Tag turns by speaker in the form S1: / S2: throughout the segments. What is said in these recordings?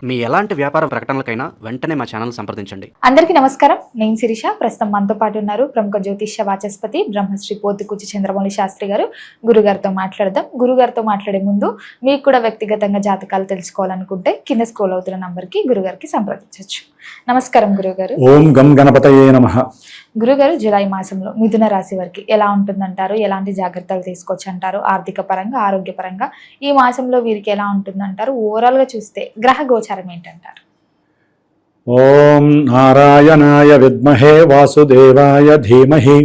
S1: మీ ఎలాంటి వ్యాపార ప్రకటనలకైనా వెంటనే మా ఛానల్ సంప్రదించండి.
S2: అందరికీ నమస్కారం. నేను శిరీష. ప్రస్తుతం మనతో పాటు ఉన్నారు ప్రముఖ జ్యోతిష్య వాచస్పతి బ్రహ్మశ్రీ పోతుకుచ్చి చంద్రమౌళి శాస్త్రి గారు. గురుగారితో మాట్లాడదాం. గురుగారితో మాట్లాడే ముందు మీకు కూడా వ్యక్తిగతంగా జాతకాలు తెలుసుకోవాలనుకుంటే కింద స్క్రోల్ అవుతున్న నంబర్కి గురుగారికి సంప్రదించవచ్చు. నమస్కారం గురుగారు.
S3: ఓం గం గణపతయే నమః.
S2: గురుగారు, జూలై మాసంలో మిథున రాశి వారికి ఎలా ఉంటుందంటారు? ఎలాంటి జాగ్రత్తలు తీసుకోవచ్చు అంటారు? ఆర్థిక పరంగా, ఆరోగ్యపరంగా ఈ మాసంలో వీరికి ఎలా ఉంటుందంటారు? ఓవరాల్ గా చూస్తే గ్రహ గోచారం ఏంటంటారు?
S3: ఓం నారాయణాయ విద్మహే వాసుదేవాయ ధీమహి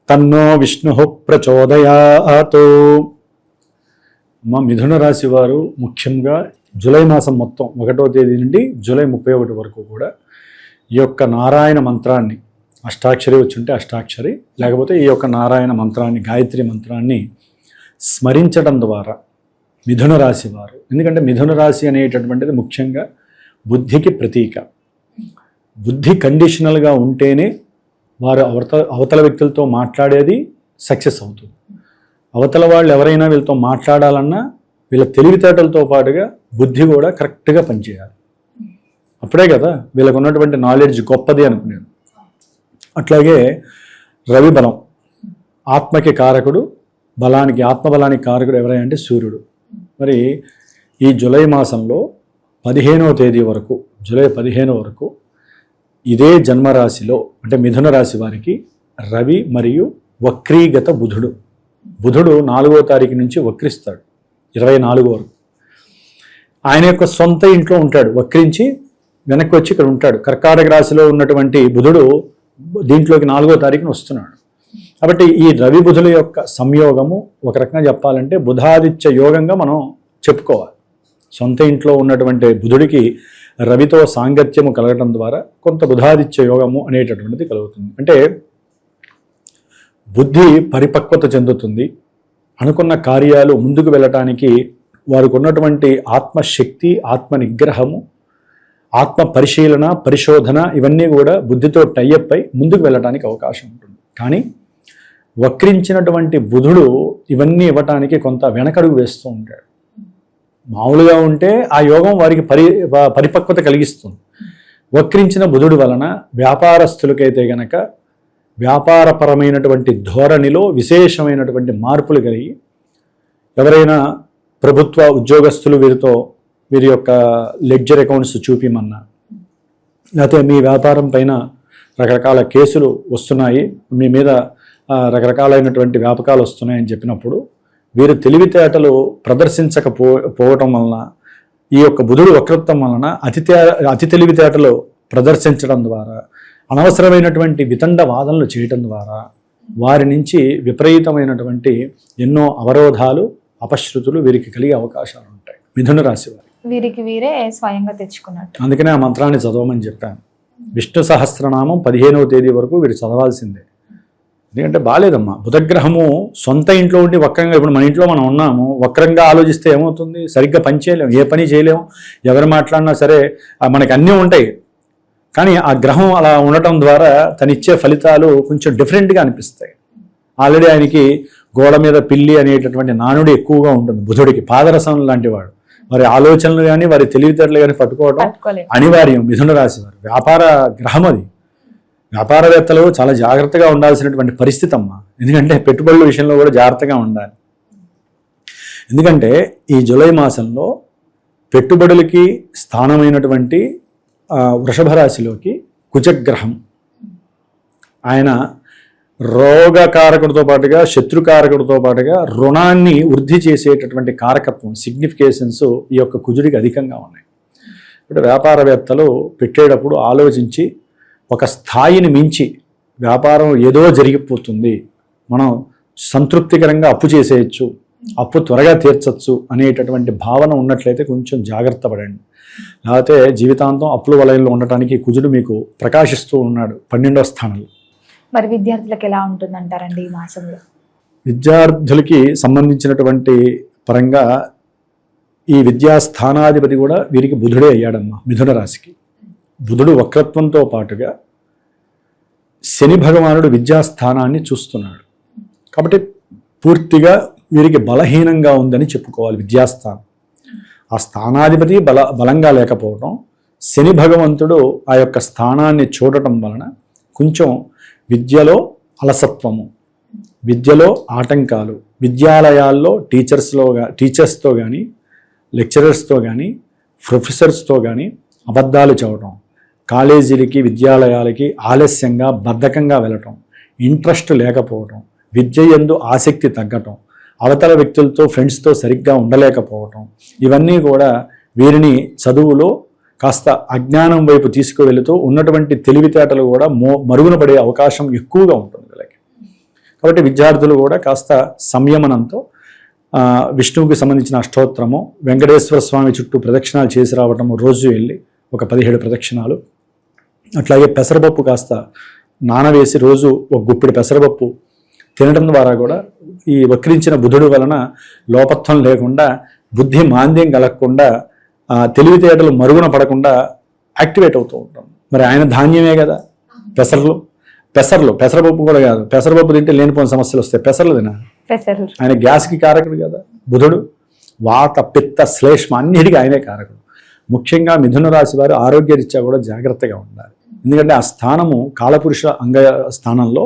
S3: తన్నో విష్ణుః ప్రచోదయాత్. మా మిథున రాశి వారు ముఖ్యంగా జూలై మాసం మొత్తం 1వ తేదీ నుండి జూలై 31 వరకు కూడా ఈ యొక్క నారాయణ మంత్రాన్ని, అష్టాక్షరి వచ్చుంటే అష్టాక్షరి, లేకపోతే ఈ యొక్క నారాయణ మంత్రాన్ని, గాయత్రి మంత్రాన్ని స్మరించడం ద్వారా మిథున రాశి వారు, ఎందుకంటే మిథున రాశి అనేటటువంటిది ముఖ్యంగా బుద్ధికి ప్రతీక. బుద్ధి కండిషనల్గా ఉంటేనే వారు అవతల వ్యక్తులతో మాట్లాడేది సక్సెస్ అవుతుంది. అవతల వాళ్ళు ఎవరైనా వీళ్ళతో మాట్లాడాలన్నా వీళ్ళ తెలివితేటలతో పాటుగా బుద్ధి కూడా కరెక్ట్గా పనిచేయాలి. అప్పుడే కదా వీళ్ళకు ఉన్నటువంటి నాలెడ్జ్ గొప్పది అనుకునేది. అట్లాగే రవి బలం, ఆత్మకి కారకుడు, బలానికి, ఆత్మబలానికి కారకుడు ఎవరైనా సూర్యుడు. మరి ఈ జూలై మాసంలో 15వ తేదీ వరకు, జూలై 15 వరకు ఇదే జన్మరాశిలో అంటే మిథున రాశి వారికి రవి మరియు వక్రీగత బుధుడు 4వ తారీఖు నుంచి వక్రిస్తాడు 24 వరకు. ఆయన యొక్క సొంత ఇంట్లో ఉంటాడు, వక్రించి వెనక్కి వచ్చి ఇక్కడ ఉంటాడు. కర్కాటక రాశిలో ఉన్నటువంటి బుధుడు దీంట్లోకి 4వ తారీఖున వస్తున్నాడు. కాబట్టి ఈ రవి బుధుల యొక్క సంయోగము ఒక రకంగా చెప్పాలంటే బుధాదిత్య యోగంగా మనం చెప్పుకోవాలి. సొంత ఇంట్లో ఉన్నటువంటి బుధుడికి రవితో సాంగత్యము కలగడం ద్వారా కొంత బుధాదిత్య యోగము అనేటటువంటిది కలుగుతుంది. అంటే బుద్ధి పరిపక్వత చెందుతుంది. అనుకున్న కార్యాలు ముందుకు వెళ్ళటానికి వారికి ఉన్నటువంటి ఆత్మశక్తి, ఆత్మ నిగ్రహము, ఆత్మ పరిశీలన, పరిశోధన ఇవన్నీ కూడా బుద్ధితో టైఅప్ అయి ముందుకు వెళ్ళటానికి అవకాశం ఉంటుంది. కానీ వక్రించినటువంటి బుధుడు ఇవన్నీ ఇవ్వటానికి కొంత వెనకడుగు వేస్తూ ఉంటాడు. మామూలుగా ఉంటే ఆ యోగం వారికి పరిపక్వత కలిగిస్తుంది. వక్రించిన బుధుడు వలన వ్యాపారస్తులకైతే గనక వ్యాపారపరమైనటువంటి ధోరణిలో విశేషమైనటువంటి మార్పులు కలిగి, ఎవరైనా ప్రభుత్వ ఉద్యోగస్తులు వీరి యొక్క లెడ్జర్ అకౌంట్స్ చూపిమన్నా, లేకపోతే మీ వ్యాపారం పైన రకరకాల కేసులు వస్తున్నాయి, మీ మీద రకరకాలైనటువంటి వ్యాపకాలు వస్తున్నాయని చెప్పినప్పుడు వీరు తెలివితేటలు ప్రదర్శించకపోవటం వలన, ఈ యొక్క బుధుడు వక్రత్వం వలన అతి తెలివితేటలు ప్రదర్శించడం ద్వారా, అనవసరమైనటువంటి వితండ వాదనలు చేయటం ద్వారా వారి నుంచి విపరీతమైనటువంటి ఎన్నో అవరోధాలు, అపశృతులు వీరికి కలిగే అవకాశాలు ఉంటాయి. మిథున రాశి
S2: వీరికి వీరే స్వయంగా తెచ్చుకున్నట్టు.
S3: అందుకనే ఆ మంత్రాన్ని చదవమని చెప్పాను. విష్ణు సహస్రనామం 15వ తేదీ వరకు వీరు చదవాల్సిందే. ఎందుకంటే బాలేదమ్మా, బుధగ్రహము సొంత ఇంట్లో ఉండి వక్రంగా, ఇప్పుడు మన ఇంట్లో మనం ఉన్నాము, వక్రంగా ఆలోచిస్తే ఏమవుతుంది? సరిగ్గా పని చేయలేము, ఏ పని చేయలేము. ఎవరు మాట్లాడినా సరే మనకి అన్నీ ఉంటాయి, కానీ ఆ గ్రహం అలా ఉండటం ద్వారా తనిచ్చే ఫలితాలు కొంచెం డిఫరెంట్గా అనిపిస్తాయి. ఆల్రెడీ ఆయనకి గోడ మీద పిల్లి అనేటటువంటి నానుడి ఎక్కువగా ఉంటుంది బుధుడికి, పాదరసం లాంటి వాడు. వారి ఆలోచనలు కానీ వారి తెలివితేటలు కానీ పట్టుకోవడం అనివార్యం. మిథున రాశి వారు వ్యాపార గ్రహం, అది వ్యాపారవేత్తలు చాలా జాగ్రత్తగా ఉండాల్సినటువంటి పరిస్థితి అమ్మా. ఎందుకంటే పెట్టుబడుల విషయంలో కూడా జాగ్రత్తగా ఉండాలి. ఎందుకంటే ఈ జూలై మాసంలో పెట్టుబడులకి స్థానమైనటువంటి వృషభ రాశిలోకి కుజగ్రహం, ఆయన రోగకారకుడితో పాటుగా, శత్రుకారకుడితో పాటుగా రుణాన్ని వృద్ధి చేసేటటువంటి కారకత్వం, సిగ్నిఫికేషన్స్ ఈ యొక్క కుజుడికి అధికంగా ఉన్నాయి. ఇప్పుడు వ్యాపారవేత్తలు పెట్టేటప్పుడు ఆలోచించి, ఒక స్థాయిని మించి వ్యాపారం ఏదో జరిగిపోతుంది, మనం సంతృప్తికరంగా అప్పు చేసేయచ్చు, అప్పు త్వరగా తీర్చచ్చు అనేటటువంటి భావన ఉన్నట్లయితే కొంచెం జాగ్రత్త పడండి. లేకపోతే జీవితాంతం అప్పుల వలయంలో ఉండటానికి కుజుడు మీకు ప్రకాశిస్తూ ఉన్నాడు 12వ స్థానంలో.
S2: మరి విద్యార్థులకు ఎలా ఉంటుందంటారండి ఈ మాసంలో?
S3: విద్యార్థులకి సంబంధించినటువంటి పరంగా ఈ విద్యాస్థానాధిపతి కూడా వీరికి బుధుడే అయ్యాడమ్మా. మిథున రాశికి బుధుడు వక్రత్వంతో పాటుగా శని భగవానుడు విద్యాస్థానాన్ని చూస్తున్నాడు. కాబట్టి పూర్తిగా వీరికి బలహీనంగా ఉందని చెప్పుకోవాలి విద్యాస్థానం. ఆ స్థానాధిపతి బలంగా లేకపోవడం, శని భగవంతుడు ఆ యొక్క స్థానాన్ని చూడటం వలన కొంచెం విద్యలో అలసత్వము, విద్యలో ఆటంకాలు, విద్యాలయాల్లో టీచర్స్తో కానీ, లెక్చరర్స్తో కానీ, ప్రొఫెసర్స్తో కానీ అబద్ధాలు చెప్పడం, కాలేజీలకి విద్యాలయాలకి ఆలస్యంగా బద్ధకంగా వెళ్ళటం, ఇంట్రెస్ట్ లేకపోవటం, విద్య యందు ఆసక్తి తగ్గటం, అవతల వ్యక్తులతో ఫ్రెండ్స్తో సరిగ్గా ఉండలేకపోవటం, ఇవన్నీ కూడా వీరిని చదువులో కాస్త అజ్ఞానం వైపు తీసుకువెళుతూ ఉన్నటువంటి తెలివితేటలు కూడా మరుగున పడే అవకాశం ఎక్కువగా ఉంటుంది వీళ్ళకి. కాబట్టి విద్యార్థులు కూడా కాస్త సంయమనంతో విష్ణువుకి సంబంధించిన అష్టోత్తరము, వెంకటేశ్వర స్వామి చుట్టూ ప్రదక్షిణాలు చేసి రావటము, రోజు వెళ్ళి ఒక 17 ప్రదక్షిణాలు, అట్లాగే పెసరపప్పు కాస్త నానవేసి రోజు ఒక గుప్పిడి పెసరపప్పు తినడం ద్వారా కూడా ఈ వక్రించిన బుధుడు వలన లోపత్వం లేకుండా, బుద్ధి మాంద్యం కలగకుండా, తెలివితేటలు మరుగున పడకుండా యాక్టివేట్ అవుతూ ఉంటాం. మరి ఆయన ధాన్యమే కదా పెసరపప్పు కూడా కాదు, పెసరపప్పు తింటే లేనిపోయిన సమస్యలు వస్తాయి, పెసర్లు తినాలి. ఆయన గ్యాస్కి కారకుడు కదా బుధుడు, వాత పిత్త శ్లేష్మ అన్నిటికీ ఆయనే కారకుడు. ముఖ్యంగా మిథున రాశి వారు ఆరోగ్యరీత్యా కూడా జాగ్రత్తగా ఉండాలి. ఎందుకంటే ఆ స్థానము కాలపురుష అంగ స్థానంలో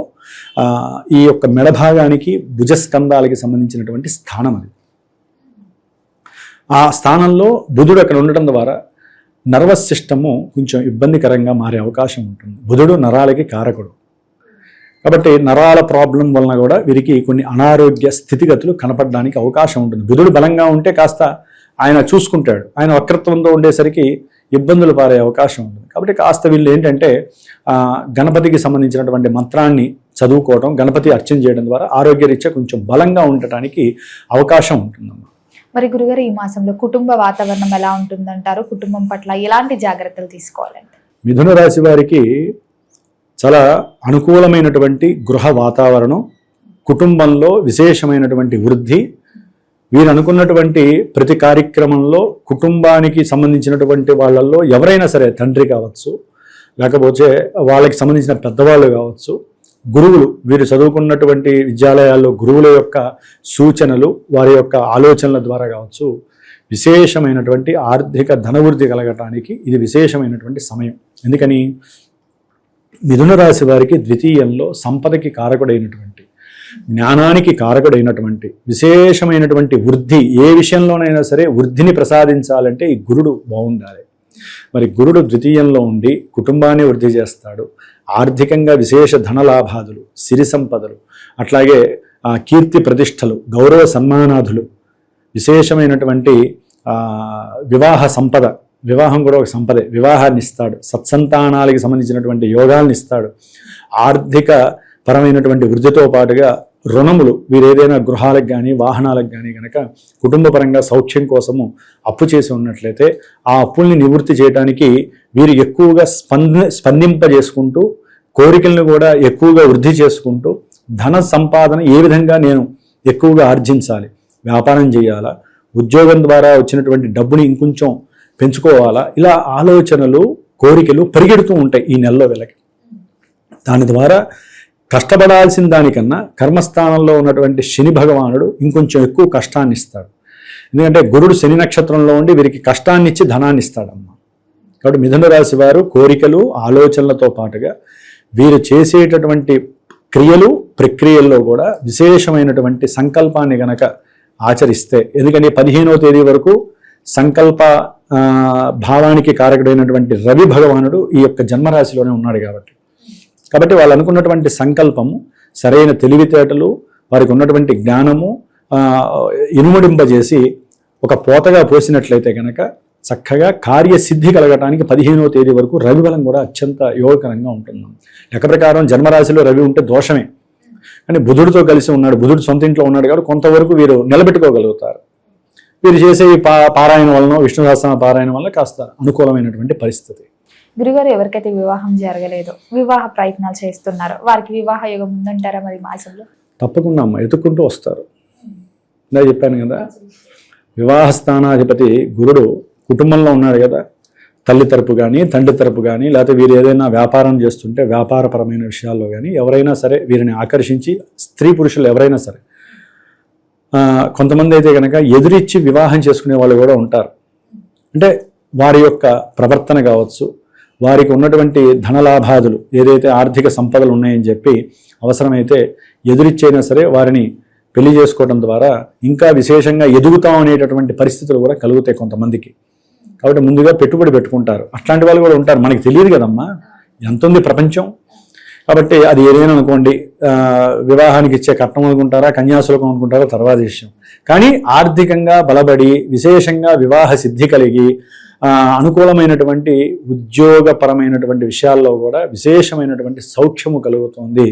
S3: ఈ యొక్క మెడభాగానికి భుజస్కంధాలకి సంబంధించినటువంటి స్థానం అది. ఆ స్థానంలో బుధుడు అక్కడ ఉండటం ద్వారా నర్వస్ సిస్టము కొంచెం ఇబ్బందికరంగా మారే అవకాశం ఉంటుంది. బుధుడు నరాలకి కారకుడు కాబట్టి నరాల ప్రాబ్లం వలన కూడా వీరికి కొన్ని అనారోగ్య స్థితిగతులు కనపడడానికి అవకాశం ఉంటుంది. బుధుడు బలంగా ఉంటే కాస్త ఆయన చూసుకుంటాడు, ఆయన వక్రత్వంతో ఉండేసరికి ఇబ్బందులు పారే అవకాశం ఉంటుంది. కాబట్టి కాస్త వీళ్ళు ఏంటంటే గణపతికి సంబంధించినటువంటి మంత్రాన్ని చదువుకోవడం, గణపతి అర్చన చేయడం ద్వారా ఆరోగ్యరీత్యా కొంచెం బలంగా ఉండటానికి అవకాశం ఉంటుందమ్మా.
S2: మరి గురుగారు, ఈ మాసంలో కుటుంబ వాతావరణం ఎలా ఉంటుందంటారు? కుటుంబం పట్ల ఎలాంటి జాగ్రత్తలు తీసుకోవాలంటే?
S3: మిథున రాశి వారికి చాలా అనుకూలమైనటువంటి గృహ వాతావరణం, కుటుంబంలో విశేషమైనటువంటి వృద్ధి, వీరు అనుకున్నటువంటి ప్రతి కార్యక్రమంలో కుటుంబానికి సంబంధించినటువంటి వాళ్ళల్లో ఎవరైనా సరే, తండ్రి కావచ్చు, లేకపోతే వాళ్ళకి సంబంధించిన పెద్దవాళ్ళు కావచ్చు, గురువులు, వీరు చదువుకున్నటువంటి విద్యాలయాల్లో గురువుల యొక్క సూచనలు, వారి యొక్క ఆలోచనల ద్వారా కావచ్చు, విశేషమైనటువంటి ఆర్థిక ధనవృద్ధి కలగటానికి ఇది విశేషమైనటువంటి సమయం. ఎందుకని మిథున రాశి వారికి ద్వితీయంలో సంపదకి కారకుడైనటువంటి, జ్ఞానానికి కారకుడైనటువంటి విశేషమైనటువంటి వృద్ధి, ఏ విషయంలోనైనా సరే వృద్ధిని ప్రసాదించాలంటే ఈ గురుడు బాగుండాలి. మరి గురుడు ద్వితీయంలో ఉండి కుటుంబాన్ని వృద్ధి చేస్తాడు. ఆర్థికంగా విశేష ధనలాభాదులు, సిరి సంపదలు, అట్లాగే కీర్తి ప్రతిష్టలు, గౌరవ సన్మానాదులు, విశేషమైనటువంటి వివాహ సంపద, వివాహం కూడా ఒక సంపదే, వివాహాన్ని ఇస్తాడు. సత్సంతానాలకి సంబంధించినటువంటి యోగాల్ని ఇస్తాడు. ఆర్థిక పరమైనటువంటి వృద్ధితో పాటుగా రుణములు, వీరు ఏదైనా గృహాలకు కానీ వాహనాలకు కానీ కనుక కుటుంబపరంగా సౌఖ్యం కోసము అప్పు చేసి ఉన్నట్లయితే ఆ అప్పుల్ని నివృత్తి చేయడానికి వీరు ఎక్కువగా స్పందింపజేసుకుంటూ, కోరికలను కూడా ఎక్కువగా వృద్ధి చేసుకుంటూ, ధన సంపాదన ఏ విధంగా నేను ఎక్కువగా ఆర్జించాలి, వ్యాపారం చేయాలా, ఉద్యోగం ద్వారా వచ్చినటువంటి డబ్బుని ఇంకొంచెం పెంచుకోవాలా, ఇలా ఆలోచనలు, కోరికలు పరిగెడుతూ ఉంటాయి ఈ నెలలో వీళ్ళకి. దాని ద్వారా కష్టపడాల్సిన దానికన్నా కర్మస్థానంలో ఉన్నటువంటి శని భగవానుడు ఇంకొంచెం ఎక్కువ కష్టాన్ని ఇస్తాడు. ఎందుకంటే గురుడు శని నక్షత్రంలో ఉండి వీరికి కష్టాన్ని ఇచ్చి ధనాన్ని ఇస్తాడమ్మా. కాబట్టి మిథున రాశి వారు కోరికలు, ఆలోచనలతో పాటుగా వీరు చేసేటటువంటి క్రియలు, ప్రక్రియల్లో కూడా విశేషమైనటువంటి సంకల్పాన్ని గనక ఆచరిస్తే, ఎందుకంటే 15వ తేదీ వరకు సంకల్ప భావానికి కారకుడైనటువంటి రవి భగవానుడు ఈ యొక్క జన్మరాశిలోనే ఉన్నాడు. కాబట్టి వాళ్ళు అనుకున్నటువంటి సంకల్పము, సరైన తెలివితేటలు, వారికి ఉన్నటువంటి జ్ఞానము ఇనుమడింపజేసి ఒక పోతగా పోసినట్లయితే కనుక చక్కగా కార్యసిద్ధి కలగటానికి 15వ తేదీ వరకు రవి బలం కూడా అత్యంత యోగకరంగా ఉంటుంది. లెక్క ప్రకారం జన్మరాశిలో రవి ఉంటే దోషమే, కానీ బుధుడితో కలిసి ఉన్నాడు, బుధుడు సొంత ఇంట్లో ఉన్నాడు కాబట్టి కొంతవరకు వీరు నిలబెట్టుకోగలుగుతారు. వీరు చేసే ఈ పారాయణ వలన, విష్ణు సహస్రనామ పారాయణ వల్ల కాస్త అనుకూలమైనటువంటి పరిస్థితి.
S2: గురుగారు, ఎవరికైతే వివాహం జరగలేదో, వివాహ ప్రయత్నాలు చేస్తున్నారో వారికి వివాహ యోగం ఉందంటారా మరి మాసంలో?
S3: తప్పకుండా అమ్మ, ఎత్తుక్కుంటూ వస్తారు. ఇందా చెప్పాను కదా, వివాహ స్థానాధిపతి గురుడు కుటుంబంలో ఉన్నాడు కదా, తల్లి తరపు కానీ, తండ్రి తరపు కానీ, లేకపోతే వీరు ఏదైనా వ్యాపారం చేస్తుంటే వ్యాపారపరమైన విషయాల్లో కానీ ఎవరైనా సరే వీరిని ఆకర్షించి, స్త్రీ పురుషులు ఎవరైనా సరే, కొంతమంది అయితే కనుక ఎదురిచ్చి వివాహం చేసుకునే వాళ్ళు కూడా ఉంటారు. అంటే వారి యొక్క ప్రవర్తన కావచ్చు, వారికి ఉన్నటువంటి ధనలాభాదులు ఏదైతే ఆర్థిక సంపదలు ఉన్నాయని చెప్పి అవసరమైతే ఎదురిచ్చైనా సరే వారిని పెళ్లి చేసుకోవడం ద్వారా ఇంకా విశేషంగా ఎదుగుతాం అనేటటువంటి పరిస్థితులు కూడా కలుగుతాయి కొంతమందికి. కాబట్టి ముందుగా పెట్టుబడి పెట్టుకుంటారు. అట్లాంటి వాళ్ళు కూడా ఉంటారు, మనకి తెలియదు కదమ్మా ఎంత ఉంది ప్రపంచం. కాబట్టి అది ఏదైనా అనుకోండి, వివాహానికి ఇచ్చే కట్నం అనుకుంటారా, కన్యాశుల్కం అనుకుంటారా తర్వాత విషయం. కానీ ఆర్థికంగా బలపడి విశేషంగా వివాహ సిద్ధి కలిగి అనుకూలమైనటువంటి ఉద్యోగపరమైనటువంటి విషయాల్లో కూడా విశేషమైనటువంటి సౌఖ్యము కలుగుతుంది.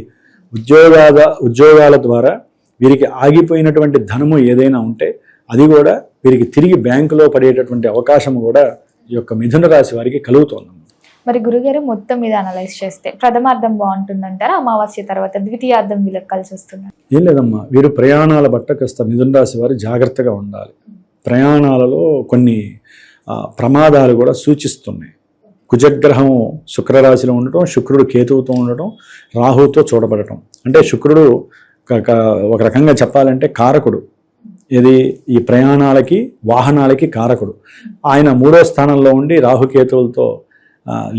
S3: ఉద్యోగాల ద్వారా వీరికి ఆగిపోయినటువంటి ధనము ఏదైనా ఉంటే అది కూడా వీరికి తిరిగి బ్యాంకులో పడేటటువంటి అవకాశం కూడా ఈ యొక్క మిథున రాశి వారికి కలుగుతుంది.
S2: మరి గురుగారు మొత్తం మీద అనలైజ్ చేస్తే ప్రథమార్థం బాగుంటుందంటారా, అమావాస్య తర్వాత ద్వితీయార్థం వీళ్ళకి కలిసి వస్తుంది?
S3: ఏం లేదమ్మా, వీరు ప్రయాణాల బట్ట కాస్త మిథున రాశి వారు జాగ్రత్తగా ఉండాలి. ప్రయాణాలలో కొన్ని ప్రమాదాలు కూడా సూచిస్తున్నాయి. కుజగ్రహం శుక్రరాశిలో ఉండటం, శుక్రుడు కేతువుతో ఉండటం, రాహుతో చూడబడటం. అంటే శుక్రుడు ఒక రకంగా చెప్పాలంటే కారకుడు. ఇది ఈ ప్రయాణాలకి వాహనాలకి కారకుడు. ఆయన 3వ స్థానంలో ఉండి రాహుకేతువులతో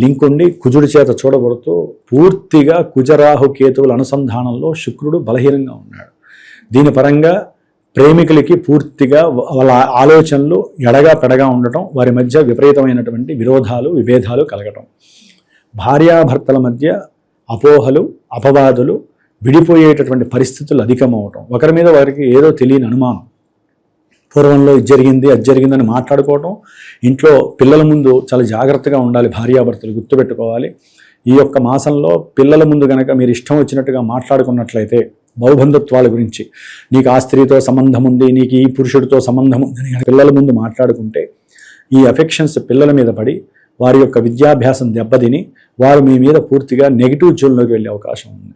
S3: లింక్ ఉండి కుజుడి చేత చూడబడుతూ పూర్తిగా కుజరాహుకేతువుల అనుసంధానంలో శుక్రుడు బలహీనంగా ఉన్నాడు. దీని పరంగా ప్రేమికులకి పూర్తిగా వాళ్ళ ఆలోచనలు ఎడగా పెడగా ఉండటం, వారి మధ్య విపరీతమైనటువంటి విరోధాలు విభేదాలు కలగటం, భార్యాభర్తల మధ్య అపోహలు అపవాదులు విడిపోయేటటువంటి పరిస్థితులు అధికమవటం, ఒకరి మీద వారికి ఏదో తెలియని అనుమానం, పూర్వంలో ఇది జరిగింది అది జరిగిందని మాట్లాడుకోవటం. ఇంట్లో పిల్లల ముందు చాలా జాగ్రత్తగా ఉండాలి, భార్యాభర్తలు గుర్తుపెట్టుకోవాలి. ఈ యొక్క మాసంలో పిల్లల ముందు కనుక మీరు ఇష్టం వచ్చినట్టుగా మాట్లాడుకున్నట్లయితే బహుబంధుత్వాల గురించి, నీకు ఆ స్త్రీతో సంబంధం ఉంది, నీకు ఈ పురుషుడితో సంబంధం ఉంది అని పిల్లల ముందు మాట్లాడుకుంటే ఈ అఫెక్షన్స్ పిల్లల మీద పడి వారి యొక్క విద్యాభ్యాసం దెబ్బతిని వారు మీ మీద పూర్తిగా నెగిటివ్ జోన్లోకి వెళ్ళే అవకాశం ఉంది.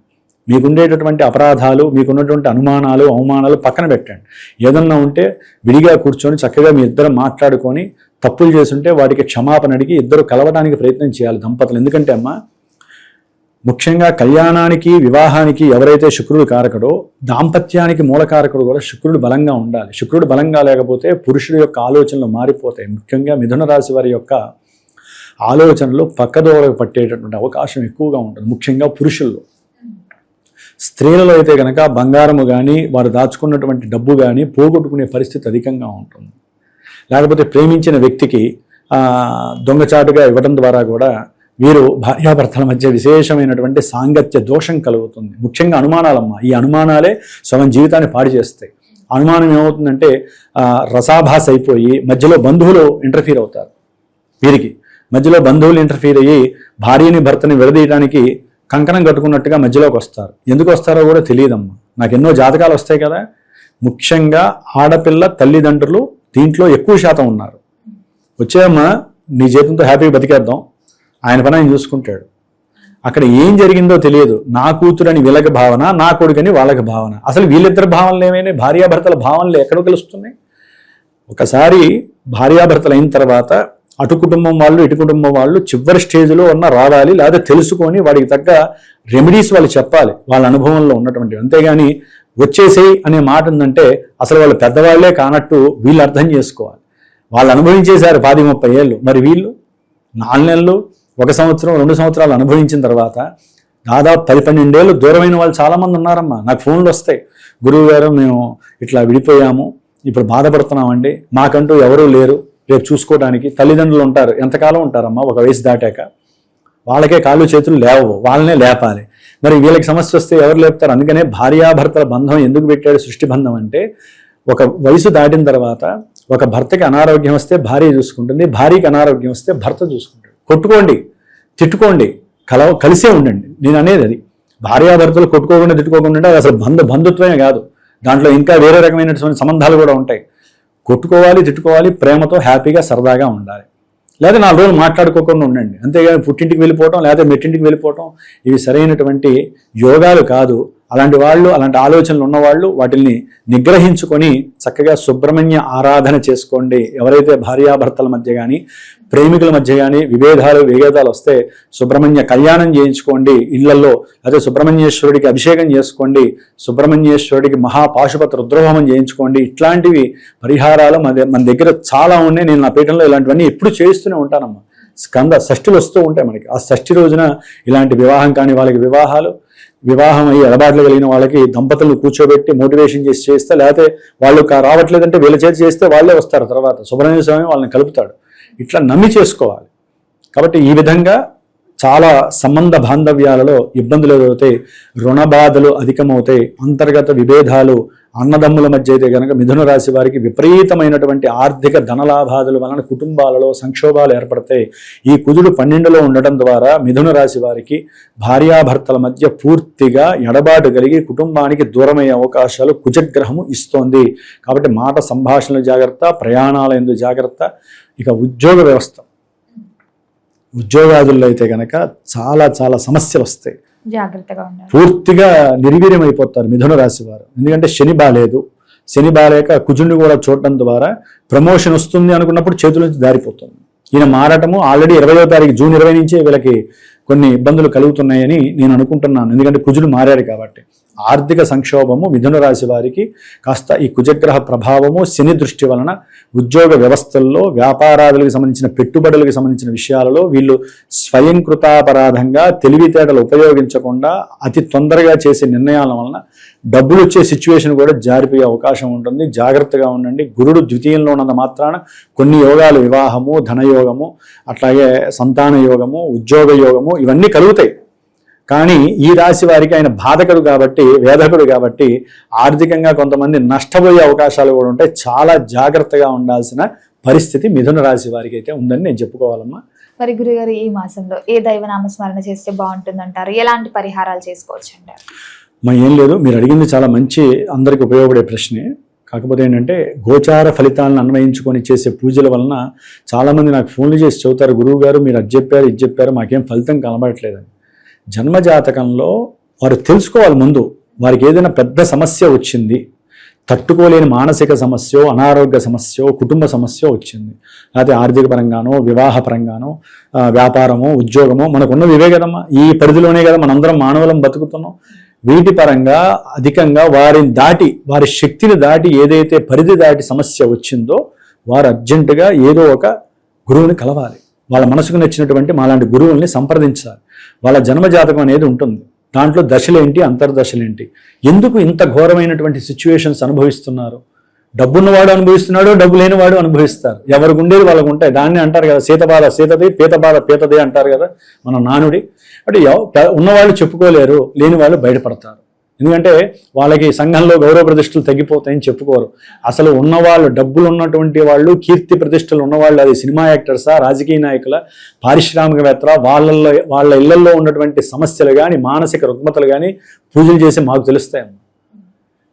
S3: మీకుండేటటువంటి అపరాధాలు, మీకున్నటువంటి అనుమానాలు అవమానాలు పక్కన పెట్టండి. ఏదన్నా ఉంటే విడిగా కూర్చొని చక్కగా మీ ఇద్దరు మాట్లాడుకొని తప్పులు చేస్తుంటే వాటికి క్షమాపణ అడిగి ఇద్దరు కలవడానికి ప్రయత్నం చేయాలి దంపతులు. ఎందుకంటే అమ్మా, ముఖ్యంగా కళ్యాణానికి వివాహానికి ఎవరైతే శుక్రుడు కారకుడో దాంపత్యానికి మూలకారకుడు కూడా శుక్రుడు బలంగా ఉండాలి. శుక్రుడు బలంగా లేకపోతే పురుషుడి యొక్క ఆలోచనలు మారిపోతాయి. ముఖ్యంగా మిథున రాశి వారి యొక్క ఆలోచనలు పక్కదోవలకు పట్టేటటువంటి అవకాశం ఎక్కువగా ఉంటుంది, ముఖ్యంగా పురుషుల్లో. స్త్రీలలో అయితే కనుక బంగారము కానీ వారు దాచుకున్నటువంటి డబ్బు కానీ పోగొట్టుకునే పరిస్థితి అధికంగా ఉంటుంది. లేకపోతే ప్రేమించిన వ్యక్తికి దొంగచాటుగా ఇవ్వడం ద్వారా కూడా వీరు భార్యాభర్తల మధ్య విశేషమైనటువంటి సాంగత్య దోషం కలుగుతుంది. ముఖ్యంగా అనుమానాలమ్మ, ఈ అనుమానాలే సగం జీవితాన్ని పాడు చేస్తాయి. అనుమానం ఏమవుతుందంటే రసాభాస అయిపోయి మధ్యలో బంధువులు ఇంటర్ఫీర్ అవుతారు. వీరికి మధ్యలో బంధువులు ఇంటర్ఫీర్ అయ్యి భార్యని భర్తని విడదీయడానికి కంకణం కట్టుకున్నట్టుగా మధ్యలోకి వస్తారు. ఎందుకు వస్తారో కూడా తెలియదమ్మా. నాకు ఎన్నో జాతకాలు వస్తాయి కదా. ముఖ్యంగా ఆడపిల్ల తల్లిదండ్రులు దీంట్లో ఎక్కువ శాతం ఉన్నారు. వచ్చేయమ్మా, నీ జీతంతో హ్యాపీగా బతికేద్దాం, ఆయన పని ఆయన చూసుకుంటాడు. అక్కడ ఏం జరిగిందో తెలియదు. నా కూతురని వీళ్ళకి భావన, నా కొడుకని వాళ్ళకి భావన. అసలు వీళ్ళిద్దరు భావనలు ఏమైనా, భార్యాభర్తల భావనలు ఎక్కడో తెలుస్తున్నాయి. ఒకసారి భార్యాభర్తలు అయిన తర్వాత అటు కుటుంబం వాళ్ళు ఇటు కుటుంబం వాళ్ళు చివరి స్టేజ్లో ఉన్న రావాలి, లేదా తెలుసుకొని వాడికి తగ్గ రెమెడీస్ వాళ్ళు చెప్పాలి వాళ్ళ అనుభవంలో ఉన్నటువంటి. అంతేగాని వచ్చేసేయి అనే మాట ఉందంటే అసలు వాళ్ళు పెద్దవాళ్లే కానట్టు వీళ్ళు అర్థం చేసుకోవాలి. వాళ్ళు అనుభవించేశారు 10-30 ఏళ్ళు, మరి వీళ్ళు 4 నెలలు 1 సంవత్సరం 2 సంవత్సరాలు అనుభవించిన తర్వాత దాదాపు 10-12 ఏళ్ళు దూరమైన వాళ్ళు చాలామంది ఉన్నారమ్మా. నాకు ఫోన్లు వస్తాయి, గురువు గారు మేము ఇట్లా విడిపోయాము, ఇప్పుడు బాధపడుతున్నామండి, మాకంటూ ఎవరూ లేరు రేపు చూసుకోవడానికి. తల్లిదండ్రులు ఉంటారు, ఎంతకాలం ఉంటారమ్మా, ఒక వయసు దాటాక వాళ్ళకే కాళ్ళు చేతులు లేవవు, వాళ్ళనే లేపాలి. మరి వీళ్ళకి సమస్య వస్తే ఎవరు లేపుతారు? అందుకనే భార్యాభర్తల బంధం ఎందుకు పెట్టాడు సృష్టి బంధం అంటే, ఒక వయసు దాటిన తర్వాత ఒక భర్తకి అనారోగ్యం వస్తే భార్య చూసుకుంటుంది, భార్యకి అనారోగ్యం వస్తే భర్త చూసుకుంటాడు. కొట్టుకోండి, తిట్టుకోండి, కలిసే ఉండండి. నేను అనేది అది. భార్యాభర్తలు కొట్టుకోకుండా తిట్టుకోకుండా ఉంటే అది అసలు బంధుత్వమే కాదు, దాంట్లో ఇంకా వేరే రకమైనటువంటి సంబంధాలు కూడా ఉంటాయి. కొట్టుకోవాలి, తిట్టుకోవాలి, ప్రేమతో హ్యాపీగా సరదాగా ఉండాలి. లేదా 4 రోజులు మాట్లాడుకోకుండా ఉండండి. అంతేగాని పుట్టింటికి వెళ్ళిపోవటం లేదా మెట్టింటికి వెళ్ళిపోవటం ఇవి సరైనటువంటి యోగాలు కాదు. అలాంటి వాళ్ళు, అలాంటి ఆలోచనలు ఉన్నవాళ్ళు వాటిని నిగ్రహించుకొని చక్కగా సుబ్రహ్మణ్య ఆరాధన చేసుకోండి. ఎవరైతే భార్యాభర్తల మధ్య కానీ ప్రేమికుల మధ్య కానీ విభేదాలు వస్తే సుబ్రహ్మణ్య కళ్యాణం చేయించుకోండి ఇళ్లలో, అదే సుబ్రహ్మణ్యేశ్వరుడికి అభిషేకం చేసుకోండి, సుబ్రహ్మణ్యేశ్వరుడికి మహాపాశుపత రుద్రహోమం చేయించుకోండి. ఇట్లాంటివి పరిహారాలు మన దగ్గర చాలా ఉన్నాయి. నేను నా పీఠంలో ఇలాంటివన్నీ ఎప్పుడు చేయిస్తూనే ఉంటానమ్మా. స్కంద షష్ఠులు వస్తూ ఉంటాయి మనకి. ఆ షష్ఠి రోజున ఇలాంటి వివాహం కాని వాళ్ళకి వివాహం అయ్యి ఎడబాట్లు కలిగిన వాళ్ళకి దంపతులను కూర్చోబెట్టి మోటివేషన్ చేసి చేస్తే, లేకపోతే వాళ్ళు రావట్లేదంటే వీళ్ళ చేతి చేస్తే వాళ్ళే వస్తారు. తర్వాత సుబ్రహ్మణ్య స్వామి వాళ్ళని కలుపుతాడు. ఇట్లా నమ్మి చేసుకోవాలి. కాబట్టి ఈ విధంగా చాలా సంబంధ బాంధవ్యాలలో ఇబ్బందులు ఎదురవుతాయి, రుణ బాధలు అధికమవుతాయి, అంతర్గత విభేదాలు అన్నదమ్ముల మధ్య అయితే కనుక మిథున రాశి వారికి విపరీతమైనటువంటి ఆర్థిక ధనలాభాదుల వలన కుటుంబాలలో సంక్షోభాలు ఏర్పడతాయి. ఈ కుజుడు 12లో ఉండటం ద్వారా మిథున రాశి వారికి భార్యాభర్తల మధ్య పూర్తిగా ఎడబాటు కలిగి కుటుంబానికి దూరమయ్యే అవకాశాలు కుజగ్రహము ఇస్తోంది. కాబట్టి మాట సంభాషణలు జాగ్రత్త, ప్రయాణాల యందు జాగ్రత్త. ఇక ఉద్యోగాదుల్లో అయితే కనుక చాలా చాలా సమస్యలు వస్తాయి.
S2: జాగ్రత్తగా ఉండాలి.
S3: పూర్తిగా నిర్వీర్యం అయిపోతారు మిథున రాశి వారు. ఎందుకంటే శని బాలేదు, శని బాలేక కుజుడిని కూడా చూడటం ద్వారా ప్రమోషన్ వస్తుంది అనుకున్నప్పుడు చేతుల నుంచి దారిపోతుంది. ఈయన మారటము ఆల్రెడీ 20వ తారీఖు జూన్ 20 నుంచే వీళ్ళకి కొన్ని ఇబ్బందులు కలుగుతున్నాయని నేను అనుకుంటున్నాను. ఎందుకంటే కుజుడు మారాడు కాబట్టి. ఆర్థిక సంక్షోభము మిథున రాశి వారికి కాస్త ఈ కుజగ్రహ ప్రభావము, శని దృష్టి వలన ఉద్యోగ వ్యవస్థల్లో వ్యాపారాలకు సంబంధించిన పెట్టుబడులకు సంబంధించిన విషయాలలో వీళ్ళు స్వయంకృతాపరాధంగా తెలివితేటలు ఉపయోగించకుండా అతి తొందరగా చేసే నిర్ణయాల వలన డబ్బులు వచ్చే సిచ్యువేషన్ కూడా జారిపోయే అవకాశం ఉంటుంది. జాగ్రత్తగా ఉండండి. గురుడు ద్వితీయంలో ఉన్నంత మాత్రాన కొన్ని యోగాలు, వివాహము, ధనయోగము, అట్లాగే సంతాన యోగము, ఉద్యోగ యోగము ఇవన్నీ కలుగుతాయి. కానీ ఈ రాశి వారికి ఆయన బాధకుడు కాబట్టి, వేదకుడు కాబట్టి ఆర్థికంగా కొంతమంది నష్టపోయే అవకాశాలు కూడా ఉంటాయి. చాలా జాగ్రత్తగా ఉండాల్సిన పరిస్థితి మిథున రాశి వారికి అయితే ఉందని నేను చెప్పుకోవాలమ్మా.
S2: మరి గురుగారు ఈ మాసంలో ఏ దైవనామస్మరణ చేస్తే బాగుంటుందంటారు? ఎలాంటి పరిహారాలు చేసుకోవచ్చు అంటారు?
S3: ఏం లేదు, మీరు అడిగింది చాలా మంచి, అందరికి ఉపయోగపడే ప్రశ్నే. కాకపోతే ఏంటంటే గోచార ఫలితాలను అన్వయించుకొని చేసే పూజల వలన చాలామంది నాకు ఫోన్లు చేసి చెబుతారు, గురువు గారు మీరు అది చెప్పారు ఇది చెప్పారు, మాకేం ఫలితం కనబడట్లేదని. జన్మజాతకంలో వారు తెలుసుకోవాలి ముందు. వారికి ఏదైనా పెద్ద సమస్య వచ్చింది, తట్టుకోలేని మానసిక సమస్య, అనారోగ్య సమస్య, కుటుంబ సమస్య వచ్చింది, లేకపోతే ఆర్థిక పరంగానో, వివాహ పరంగానో, వ్యాపారమో, ఉద్యోగమో, మనకున్నవి ఇవే కదమ్మా. ఈ పరిధిలోనే కదా మనందరం మానవులం బతుకుతున్నాం. వీటి పరంగా అధికంగా వారి శక్తిని దాటి ఏదైతే పరిధి దాటి సమస్య వచ్చిందో వారు అర్జెంటుగా ఏదో ఒక గురువుని కలవాలి. వాళ్ళ మనసుకు నచ్చినటువంటి మాలాంటి గురువుల్ని సంప్రదించాలి. వాళ్ళ జన్మజాతకం అనేది ఉంటుంది. దాంట్లో దశలేంటి, అంతర్దశలేంటి, ఎందుకు ఇంత ఘోరమైనటువంటి సిచ్యువేషన్స్ అనుభవిస్తున్నారు. డబ్బున్నవాడు అనుభవిస్తున్నాడు, డబ్బు లేనివాడు అనుభవిస్తారు. ఎవరికి ఉండేది వాళ్ళకు ఉంటాయి. దాన్ని అంటారు కదా, శీతబాధ శీతదే, పీతబాధ పీతదే అంటారు కదా మన నానుడి. అంటే ఉన్నవాళ్ళు చెప్పుకోలేరు, లేని వాళ్ళు బయటపడతారు. ఎందుకంటే వాళ్ళకి సంఘంలో గౌరవ ప్రతిష్టలు తగ్గిపోతాయని చెప్పుకోరు. అసలు ఉన్నవాళ్ళు, డబ్బులు ఉన్నటువంటి వాళ్ళు, కీర్తి ప్రతిష్టలు ఉన్నవాళ్ళు, అది సినిమా యాక్టర్సా, రాజకీయ నాయకుల, పారిశ్రామికవేత్తల, వాళ్ళ ఇళ్లలో ఉన్నటువంటి సమస్యలు కానీ, మానసిక రుగ్మతలు కానీ పూజలు చేసి మాకు తెలుస్తాయన్న.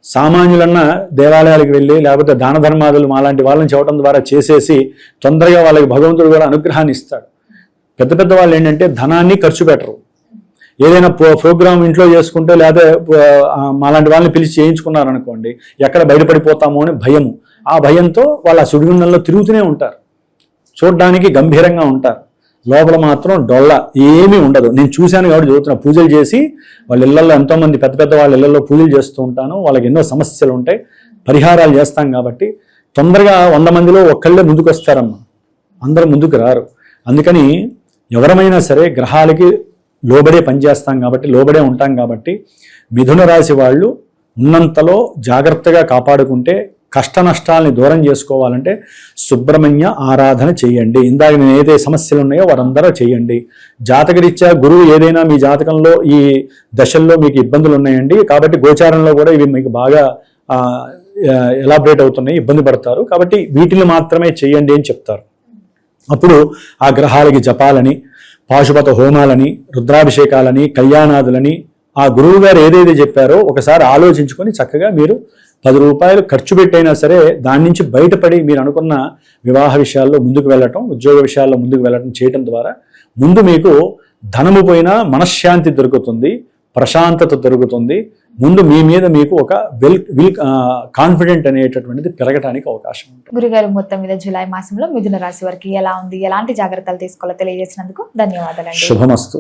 S3: సామాన్యులన్నా దేవాలయాలకు వెళ్ళి లేకపోతే దాన ధర్మాదులు మాలాంటి వాళ్ళని చెప్పడం ద్వారా చేసేసి తొందరగా వాళ్ళకి భగవంతుడు కూడా అనుగ్రహాన్ని ఇస్తాడు. పెద్ద పెద్ద వాళ్ళు ఏంటంటే ధనాన్ని ఖర్చు పెట్టరు. ఏదైనా ప్రోగ్రామ్ ఇంట్లో చేసుకుంటే లేకపోతే మాలాంటి వాళ్ళని పిలిచి చేయించుకున్నారనుకోండి, ఎక్కడ బయటపడిపోతామో అని భయము. ఆ భయంతో వాళ్ళు ఆ సుడిగుండంలో తిరుగుతూనే ఉంటారు. చూడడానికి గంభీరంగా ఉంటారు, లోపల మాత్రం డొల్ల ఏమీ ఉండదు. నేను చూశాను కాబట్టి చదువుతున్నా. పూజలు చేసి వాళ్ళ ఇళ్లలో ఎంతోమంది పెద్ద పెద్ద వాళ్ళ ఇళ్లలో పూజలు చేస్తూ ఉంటాను. వాళ్ళకి ఎన్నో సమస్యలు ఉంటాయి, పరిహారాలు చేస్తాం కాబట్టి తొందరగా 100 మందిలో ఒక్కళ్ళే ముందుకు వస్తారమ్మా, అందరూ ముందుకు రారు. అందుకని ఎవరమైనా సరే గ్రహాలకి లోబడే పనిచేస్తాం కాబట్టి, లోబడే ఉంటాం కాబట్టి మిథున రాశి వాళ్ళు ఉన్నంతలో జాగ్రత్తగా కాపాడుకుంటే, కష్ట నష్టాలని దూరం చేసుకోవాలంటే సుబ్రహ్మణ్య ఆరాధన చేయండి. ఇందాక నేను ఏదైతే సమస్యలు ఉన్నాయో వారందరూ చేయండి. జాతకరీత్యా గురువు ఏదైనా మీ జాతకంలో ఈ దశల్లో మీకు ఇబ్బందులు ఉన్నాయండి కాబట్టి గోచారంలో కూడా ఇవి మీకు బాగా ఎలాబరేట్ అవుతున్నాయి, ఇబ్బంది పడతారు కాబట్టి వీటిని మాత్రమే చేయండి అని చెప్తారు. అప్పుడు ఆ గ్రహాలకి జపాలని, పాశుపత హోమాలని, రుద్రాభిషేకాలని, కళ్యాణాదులని ఆ గురువు గారు ఏదైతే చెప్పారో ఒకసారి ఆలోచించుకొని చక్కగా మీరు 10 రూపాయలు ఖర్చు పెట్టైనా సరే దాని నుంచి బయటపడి మీరు అనుకున్న వివాహ విషయాల్లో ముందుకు వెళ్ళటం, ఉద్యోగ విషయాల్లో ముందుకు వెళ్ళటం చేయటం ద్వారా ముందు మీకు ధనము పోయినా మనశ్శాంతి దొరుకుతుంది, ప్రశాంతత దొరుకుతుంది. ముందు మీ మీద మీకు ఒక కాన్ఫిడెంట్ అనేటటువంటిది పెరగడానికి అవకాశం ఉంటుంది.
S2: గురుగారు, మొత్తం మీద జూలై మాసంలో మిథున రాశి వారికి ఎలా ఉంది, ఎలాంటి జాగ్రత్తలు తీసుకోవాలో తెలియజేసినందుకు ధన్యవాదాలండి.
S3: శుభమస్తు.